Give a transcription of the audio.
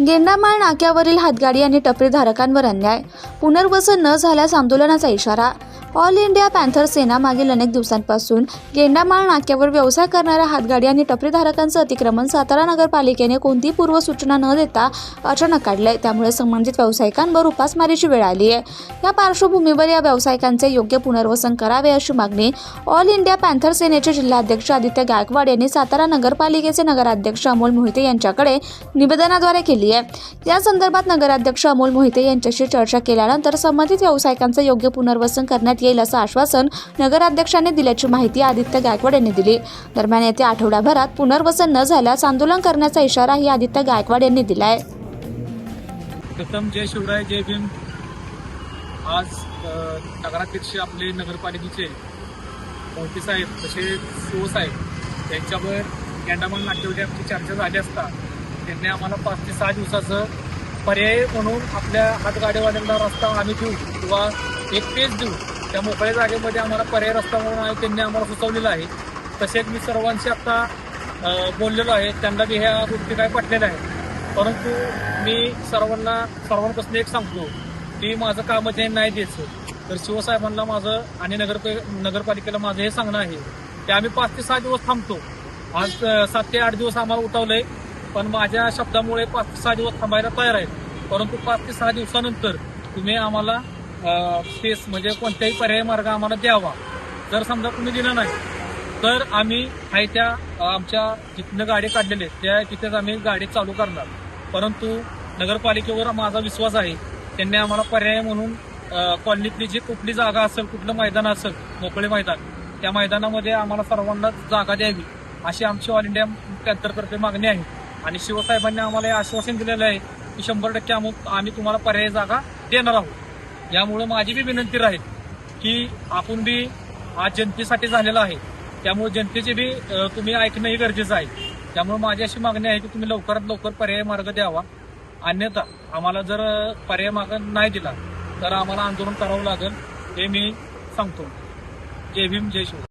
गेंडामाळ नाक्यावरील हातगाडी आणि टपरी धारकांवर अन्याय, पुनर्वसन न झाल्यास आंदोलनाचा इशारा। ऑल इंडिया पॅन्थर सेना मागील अनेक दिवसांपासून गेंडामाळ नाक्यावर व्यवसाय करणाऱ्या हातगाडी आणि टपरी धारकांचं अतिक्रमण सातारा नगरपालिकेने कोणतीही पूर्वसूचना न देता अचानक काढलंय। त्यामुळे संबंधित व्यावसायिकांवर उपासमारीची वेळ आली आहे। या पार्श्वभूमीवर या व्यावसायिकांचे योग्य पुनर्वसन करावे अशी मागणी ऑल इंडिया पॅन्थर सेनेचे जिल्हाध्यक्ष आदित्य गायकवाड यांनी सातारा नगरपालिकेचे नगराध्यक्ष अमोल मोहिते यांच्याकडे निवेदनाद्वारे केली आहे। या संदर्भात नगराध्यक्ष अमोल मोहिते यांच्याशी चर्चा केल्यानंतर संबंधित व्यावसायिकांचे योग्य पुनर्वसन करण्यात येईल असं आश्वासन नगराध्यक्षांनी दिल्याची माहिती आदित्य गायकवाड यांनी दिली। दरम्यान येत्या आठवड्याभरात पुनर्वसन न झाल्यास आंदोलन करण्याचा इशाराही आदित्य गायकवाड यांनी दिलाय। प्रथम जय शिवराय जय भीम। आज नगराध्यक्ष आपले नगरपालिकेचे मोहिते साहेब तसेच सीओ साहेब यांच्यावर गेंडामाळ नाक्यावर आमची चर्चा झाली असता त्यांनी आम्हाला 5 ते 6 दिवसाचं पर्याय म्हणून आपल्या हातगाडीवाल्यांना रस्ता आम्ही देऊ किंवा एक पेज देऊ, त्या मोकळ्या जागेमध्ये आम्हाला पर्याय रस्ता म्हणून त्यांनी आम्हाला सुचवलेलं आहे। तसेच मी सर्वांशी आता बोललेलो आहे, त्यांना बी ह्या गोष्टी काय पटलेल्या आहेत। परंतु मी सर्वांपासून एक सांगतो की माझं कामच हे नाही द्यायचं। तर शिवसाहेबांना माझं आणि नगरपालिकेला माझं हे सांगणं आहे की आम्ही 5 ते 6 दिवस थांबतो। आज 7 ते 8 दिवस आम्हाला उठवलंय, पण माझ्या शब्दामुळे 5 ते 6 दिवस थांबायला तयार आहेत। परंतु 5 ते 6 दिवसानंतर तुम्ही आम्हाला स्पेस म्हणजे कोणत्याही पर्यायी मार्ग आम्हाला द्यावा। जर समजा तुम्ही दिला नाही तर आम्ही आहे त्या आमच्या जिथनं गाडी काढलेले त्या तिथेच आम्ही गाडी चालू करणार। परंतु नगरपालिकेवर माझा विश्वास आहे, त्यांनी आम्हाला पर्याय म्हणून कॉलनीतली जी कुठली जागा असेल, कुठलं मैदान असेल, मोकळे मैदान, त्या मैदानामध्ये आम्हाला सर्वांना जागा द्यावी अशी आमची ऑल इंडिया पॅन्थरतर्फे मागणी आहे। आणि शिवसाहेबांनी आम्हाला हे आश्वासन दिलेलं आहे की 100% आम्ही तुम्हाला पर्यायी जागा देणार आहोत। यामुळे माझी बी विनंती राहील की आपण बी आज जनतेसाठी झालेला आहे, त्यामुळे जनतेचे बी तुम्ही ऐकणंही गरजेचं आहे। त्यामुळे माझी अशी मागणी आहे की तुम्ही लवकरात लवकर पर्यायी मार्ग द्यावा, अन्यथा आम्हाला जर पर्यायी मार्ग नाही दिला तर आम्हाला आंदोलन करावं लागेल, हे मी सांगतो। जय भीम जय शिव।